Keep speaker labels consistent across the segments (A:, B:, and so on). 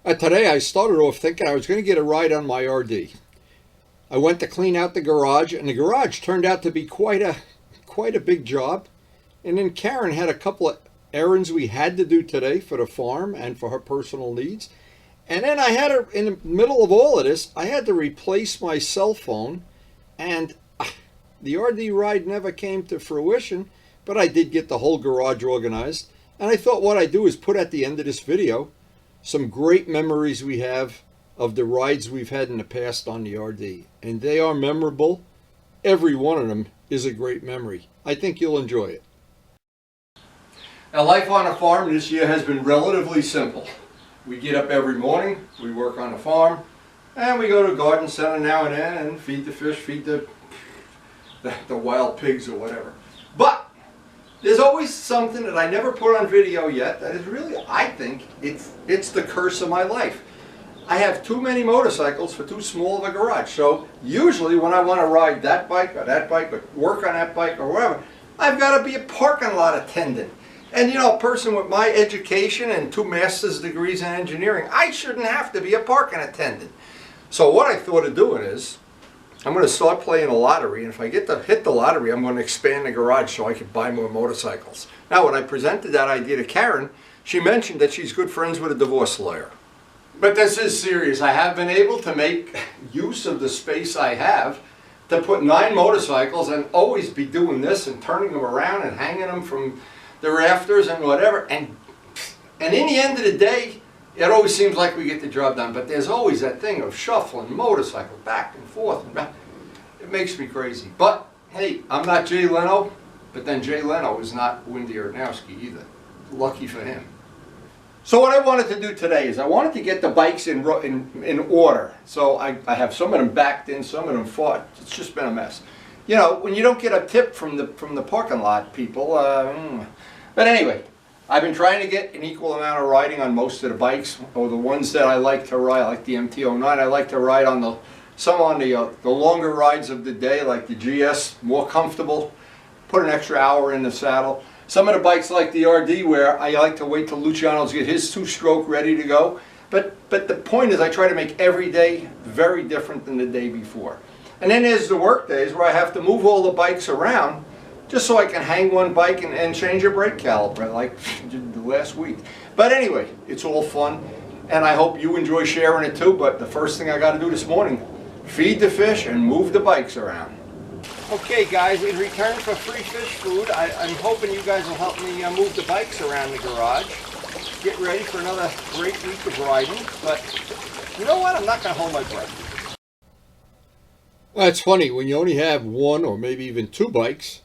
A: Today I started off thinking I was going to get a ride on my RD. I went to clean out the garage, and the garage turned out to be quite a big job. And then Karen had a couple of errands we had to do today for the farm and for her personal needs. And then I had her in the middle of all of this, I had to replace my cell phone, and the RD ride never came to fruition, but I did get the whole garage organized. And I thought what I'd do is put at the end of this video some great memories we have of the rides we've had in the past on the RD. And they are memorable. Every one of them is a great memory. I think you'll enjoy it. Now, life on a farm this year has been relatively simple. We get up every morning, we work on the farm, and we go to a garden center now and then and feed the fish, feed the wild pigs or whatever. But there's always something that I never put on video yet that is really, I think, it's the curse of my life. I have too many motorcycles for too small of a garage. So usually when I want to ride that bike or work on that bike or whatever, I've got to be a parking lot attendant. And you know, a person with my education and 2 master's degrees in engineering, I shouldn't have to be a parking attendant. So what I thought of doing is, I'm going to start playing a lottery, and if I get to hit the lottery, I'm going to expand the garage so I can buy more motorcycles. Now, when I presented that idea to Karen, she mentioned that she's good friends with a divorce lawyer. But this is serious. I have been able to make use of the space I have to put 9 motorcycles and always be doing this and turning them around and hanging them from the rafters and whatever. And in the end of the day, it always seems like we get the job done, but there's always that thing of shuffling motorcycle back and forth and back. It makes me crazy. But hey, I'm not Jay Leno, but then Jay Leno is not Wendy Arnowski either. Lucky for him. So what I wanted to do today is I wanted to get the bikes in order. So I have some of them backed in, some of them fought. It's just been a mess. You know, when you don't get a tip from the parking lot people. But anyway, I've been trying to get an equal amount of riding on most of the bikes, or the ones that I like to ride, like the MT-09. I like to ride on some on the longer rides of the day, like the GS, more comfortable. Put an extra hour in the saddle. Some of the bikes like the RD, where I like to wait till Luciano's get his 2-stroke ready to go. But the point is, I try to make every day very different than the day before. And then there's the work days where I have to move all the bikes around just so I can hang one bike and change a brake caliper like the last week. But anyway, it's all fun, and I hope you enjoy sharing it too. But the first thing I got to do this morning, feed the fish and move the bikes around. Okay guys, in return for free fish food, I'm hoping you guys will help me move the bikes around the garage. Get ready for another great week of riding, but you know what? I'm not going to hold my breath. Well, it's funny, when you only have 1 or maybe even 2 bikes,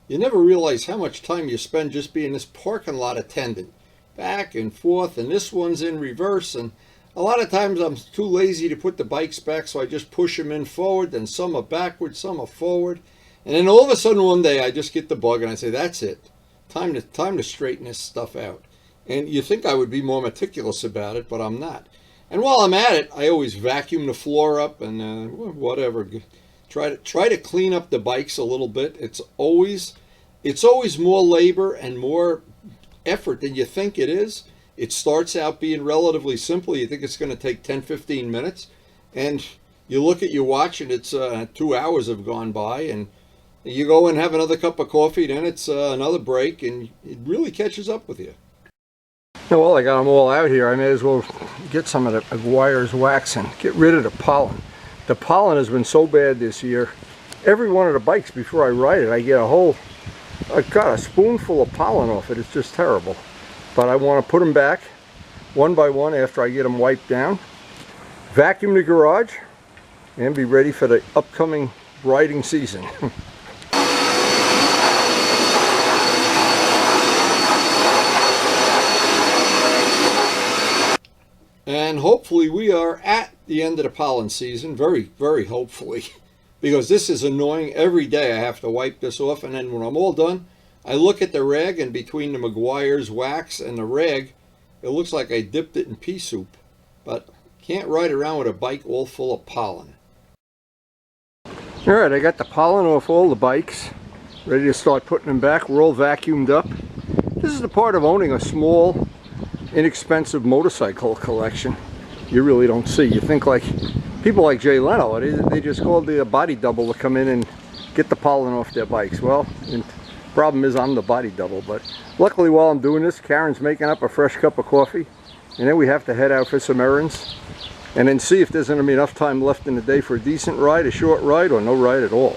A: you never realize how much time you spend just being this parking lot attendant. Back and forth, and this one's in reverse, and a lot of times I'm too lazy to put the bikes back, so I just push them in forward, then some are backward, some are forward. And then all of a sudden one day I just get the bug and I say, that's it. Time to straighten this stuff out. And you think I would be more meticulous about it, but I'm not. And while I'm at it, I always vacuum the floor up and whatever. Try to clean up the bikes a little bit. It's always more labor and more effort than you think it is. It starts out being relatively simple. You think it's going to take 10-15 minutes, and you look at your watch and it's 2 hours have gone by, and you go and have another cup of coffee, then it's another break, and it really catches up with you. Well, I got them all out here. I may as well get some of the Aguirre's wax and get rid of the pollen. The pollen has been so bad this year. Every one of the bikes, before I ride it, I get I've got a spoonful of pollen off it. It's just terrible. But I want to put them back one by one after I get them wiped down. Vacuum the garage and be ready for the upcoming riding season. And hopefully we are at the end of the pollen season, very, very hopefully, because this is annoying. Every day I have to wipe this off, and then when I'm all done, I look at the rag, and between the Maguire's wax and the rag, it looks like I dipped it in pea soup. But can't ride around with a bike all full of pollen. Alright, I got the pollen off all the bikes, ready to start putting them back. We're all vacuumed up. This is the part of owning a small, inexpensive motorcycle collection. you really don't see. You think like people like Jay Leno, they just called the body double to come in and get the pollen off their bikes. Well, the problem is I'm the body double, but luckily while I'm doing this, Karen's making up a fresh cup of coffee, and then we have to head out for some errands and then see if there's going to be enough time left in the day for a decent ride, a short ride, or no ride at all.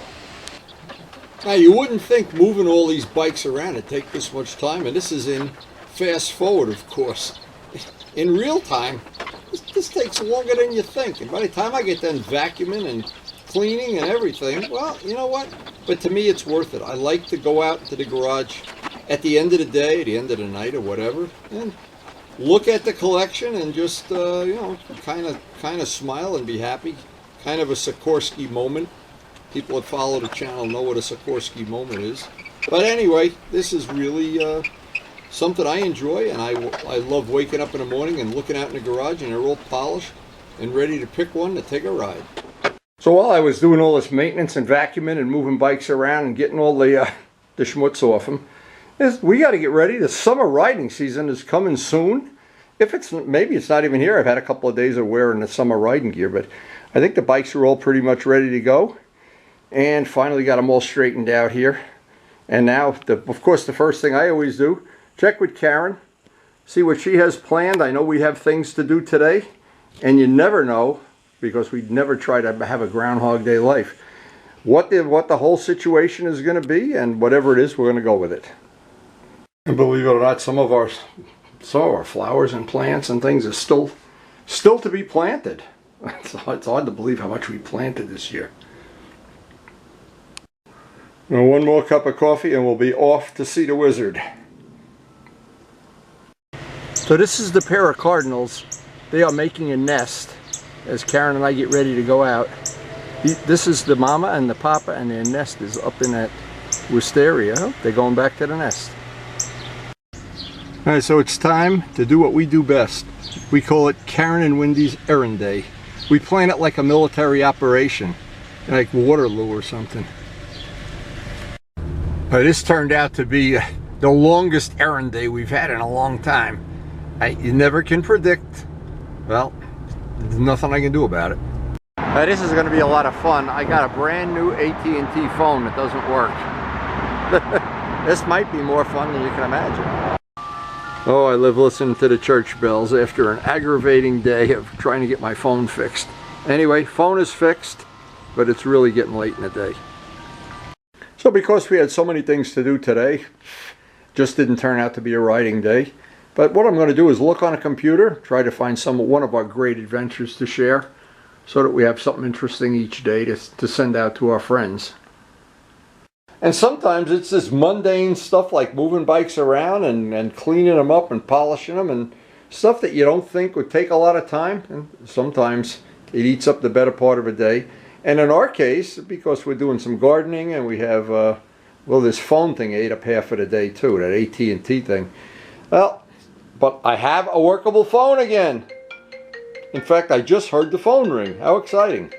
A: Now, you wouldn't think moving all these bikes around would take this much time, and this is in fast forward, of course. In real time, this takes longer than you think, and by the time I get done vacuuming and cleaning and everything, well, you know what? But to me, it's worth it. I like to go out to the garage at the end of the day, at the end of the night, or whatever, and look at the collection and just, you know, kind of smile and be happy. Kind of a Sikorsky moment. People that follow the channel know what a Sikorsky moment is. But anyway, this is really something I enjoy, and I love waking up in the morning and looking out in the garage, and they're all polished and ready to pick one to take a ride. So while I was doing all this maintenance and vacuuming and moving bikes around and getting all the schmutz off them, we got to get ready. The summer riding season is coming soon. Maybe it's not even here. I've had a couple of days of wearing the summer riding gear, but I think the bikes are all pretty much ready to go. And finally got them all straightened out here. And now, of course, the first thing I always do, check with Karen, see what she has planned. I know we have things to do today, and you never know, because we never try to have a Groundhog Day life, what the whole situation is going to be, and whatever it is, we're going to go with it. And believe it or not, some of our flowers and plants and things are still to be planted. It's hard to believe how much we planted this year. Now, one more cup of coffee and we'll be off to see the wizard. So this is the pair of cardinals. They are making a nest as Karen and I get ready to go out. This is the mama and the papa, and their nest is up in that wisteria. Oh, they're going back to the nest. Alright, so it's time to do what we do best. We call it Karen and Wendy's Errand Day. We plan it like a military operation, like Waterloo or something. This turned out to be the longest errand day we've had in a long time. You never can predict. Well, there's nothing I can do about it. This is going to be a lot of fun. I got a brand new AT&T phone that doesn't work. This might be more fun than you can imagine. Oh, I live listening to the church bells after an aggravating day of trying to get my phone fixed. Anyway, phone is fixed, but it's really getting late in the day. So because we had so many things to do today, just didn't turn out to be a riding day. But what I'm going to do is look on a computer, try to find one of our great adventures to share, so that we have something interesting each day to send out to our friends. And sometimes it's this mundane stuff like moving bikes around and cleaning them up and polishing them, and stuff that you don't think would take a lot of time. And sometimes it eats up the better part of a day. And in our case, because we're doing some gardening and we have, well, this phone thing ate up half of the day too, that AT&T thing. Well, but I have a workable phone again. In fact, I just heard the phone ring. How exciting.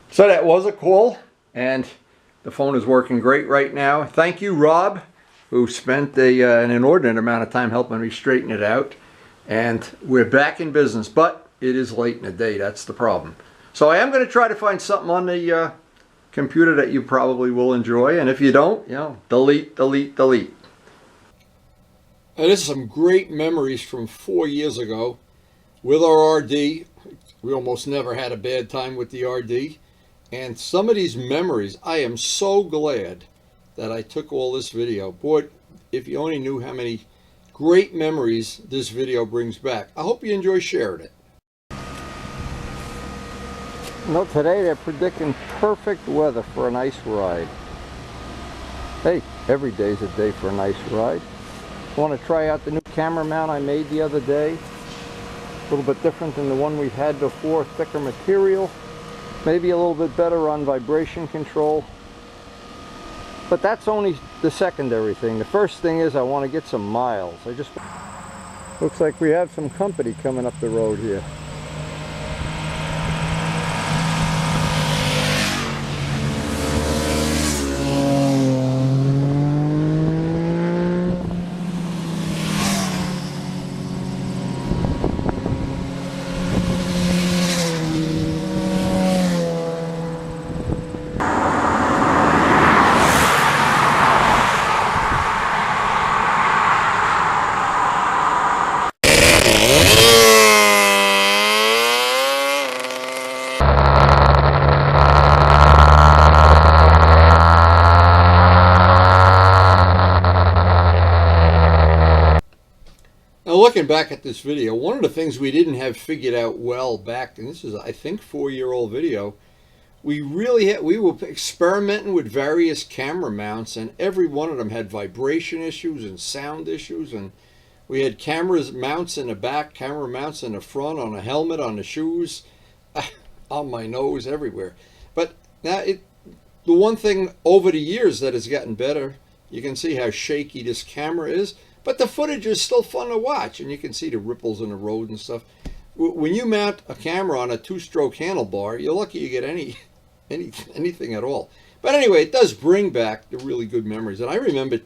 A: So that was a call, and the phone is working great right now. Thank you, Rob, who spent an inordinate amount of time helping me straighten it out. And we're back in business, but it is late in the day. That's the problem. So I am going to try to find something on the computer that you probably will enjoy. And if you don't, you know, delete, delete, delete. And this is some great memories from 4 years ago with our RD. We almost never had a bad time with the RD. And some of these memories, I am so glad that I took all this video. Boy, if you only knew how many great memories this video brings back. I hope you enjoy sharing it. No, today they're predicting perfect weather for a nice ride. Hey, every day's a day for a nice ride. I want to try out the new camera mount I made the other day. A little bit different than the one we've had before, thicker material. Maybe a little bit better on vibration control. But that's only the secondary thing. The first thing is I want to get some miles. Looks like we have some company coming up the road here. looking back at this video, one of the things we didn't have figured out well back, and this is, I think, 4-year-old video, we were experimenting with various camera mounts, and every one of them had vibration issues and sound issues, and we had mounts in the back, camera mounts in the front, on a helmet, on the shoes, on my nose, everywhere. But now the one thing over the years that has gotten better, you can see how shaky this camera is, but the footage is still fun to watch, and you can see the ripples in the road and stuff. When you mount a camera on a 2-stroke handlebar, you're lucky you get anything at all. But anyway, it does bring back the really good memories. And I remember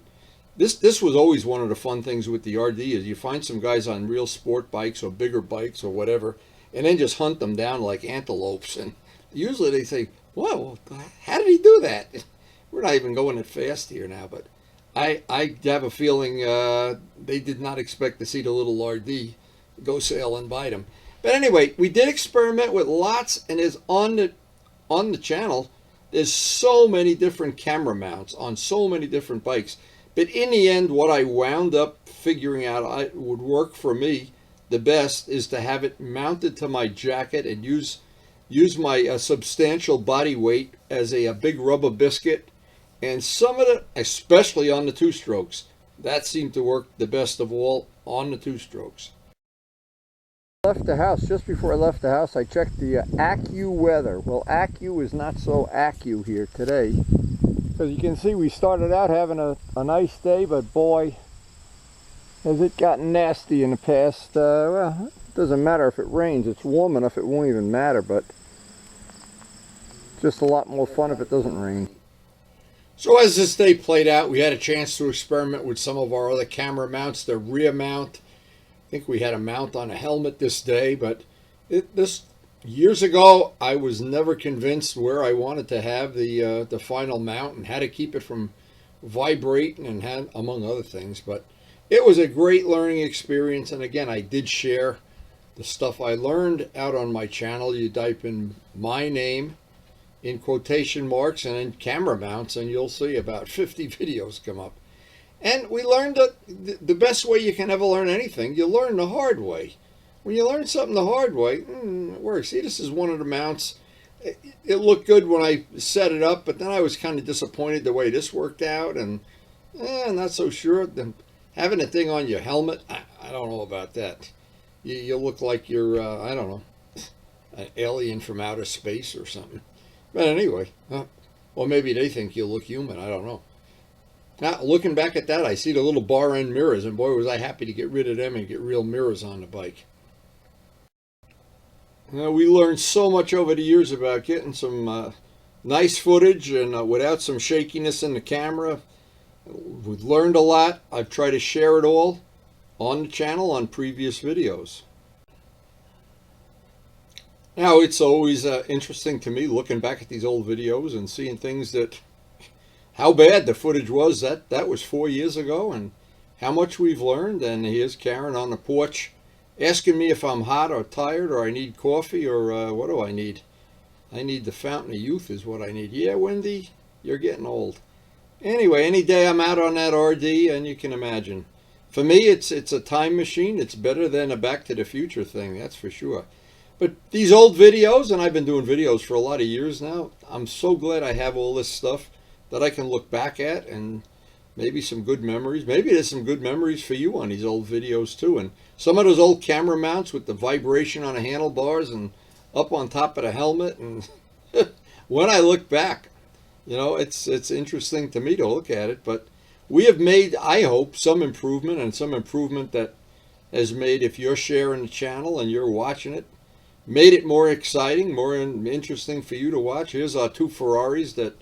A: this was always one of the fun things with the RD, is you find some guys on real sport bikes or bigger bikes or whatever, and then just hunt them down like antelopes. And usually they say, whoa, how did he do that? We're not even going that fast here now, but I have a feeling they did not expect to see the little RD go sailing by them. But anyway, we did experiment with lots, and there's on the channel, there's so many different camera mounts on so many different bikes. But in the end, what I wound up figuring out would work for me the best is to have it mounted to my jacket and use my substantial body weight as a big rubber biscuit. And some of it, especially on the 2-strokes, that seemed to work the best of all on the 2-strokes. Left the house. Just before I left the house, I checked the AccuWeather. Well, Accu is not so Accu here today, because you can see we started out having a nice day, but boy, has it gotten nasty in the past. Well, it doesn't matter if it rains. It's warm enough it won't even matter, but just a lot more fun if it doesn't rain. So as this day played out, we had a chance to experiment with some of our other camera mounts. The rear mount, I think we had a mount on a helmet this day, but years ago I was never convinced where I wanted to have the final mount and how to keep it from vibrating and among other things. But it was a great learning experience, and again, I did share the stuff I learned out on my channel. You type in my name in quotation marks and then camera mounts, and you'll see about 50 videos come up. And we learned that the best way you can ever learn anything, you learn the hard way. When you learn something the hard way, it works. See, this is one of the mounts. It looked good when I set it up, but then I was kind of disappointed the way this worked out, and not so sure. Then having a thing on your helmet, I don't know about that. You look like you're, I don't know, an alien from outer space or something. But anyway, or maybe they think you look human, I don't know. Now, looking back at that, I see the little bar end mirrors, and boy, was I happy to get rid of them and get real mirrors on the bike. Now, we learned so much over the years about getting some nice footage and without some shakiness in the camera. We've learned a lot. I've tried to share it all on the channel on previous videos. Now, it's always interesting to me looking back at these old videos and seeing things that, how bad the footage was. That was 4 years ago, and how much we've learned. And here's Karen on the porch asking me if I'm hot or tired or I need coffee or what do I need? I need the fountain of youth is what I need. Yeah, Wendy, you're getting old. Anyway, any day I'm out on that RD, and you can imagine. For me, it's a time machine. It's better than a Back to the Future thing, that's for sure. But these old videos, and I've been doing videos for a lot of years now, I'm so glad I have all this stuff that I can look back at, and maybe some good memories. Maybe there's some good memories for you on these old videos too. And some of those old camera mounts with the vibration on the handlebars and up on top of the helmet. And when I look back, you know, it's interesting to me to look at it. But we have made, I hope, some improvement, and some improvement that has made, if you're sharing the channel and you're watching it, made it more exciting, more interesting for you to watch. Here's our two Ferraris that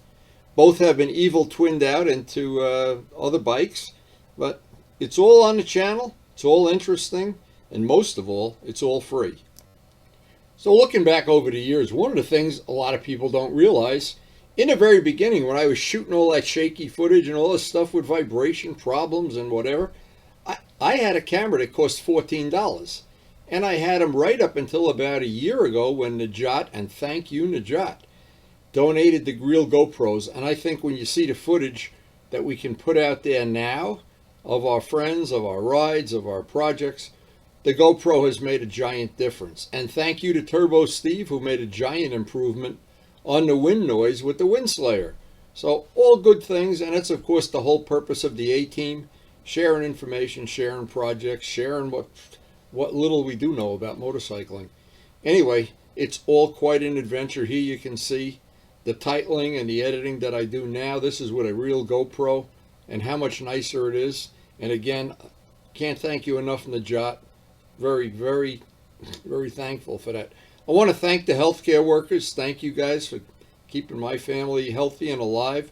A: both have been evil twinned out into other bikes. But it's all on the channel. It's all interesting. And most of all, it's all free. So looking back over the years, one of the things a lot of people don't realize, in the very beginning, when I was shooting all that shaky footage and all this stuff with vibration problems and whatever, I had a camera that cost $14. And I had them right up until about a year ago when Najat, and thank you Najat, donated the real GoPros. And I think when you see the footage that we can put out there now of our friends, of our rides, of our projects, the GoPro has made a giant difference. And thank you to Turbo Steve, who made a giant improvement on the wind noise with the Wind Slayer. So all good things, and that's of course the whole purpose of the A-Team, sharing information, sharing projects, sharing what little we do know about motorcycling. Anyway, it's all quite an adventure. Here you can see the titling and the editing that I do now. This is with a real GoPro, and how much nicer it is. And again, can't thank you enough from the DAY.AT. Very, very, very thankful for that. I want to thank the healthcare workers. Thank you guys for keeping my family healthy and alive.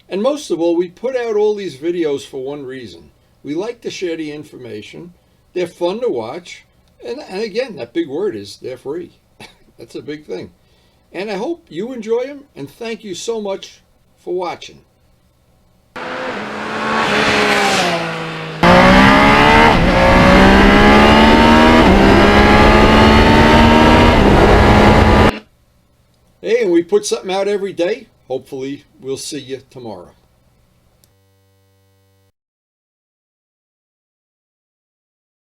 A: And most of all, we put out all these videos for one reason. We like to share the information. They're fun to watch. And again, that big word is they're free. That's a big thing. And I hope you enjoy them. And thank you so much for watching. Hey, and we put something out every day. Hopefully, we'll see you tomorrow.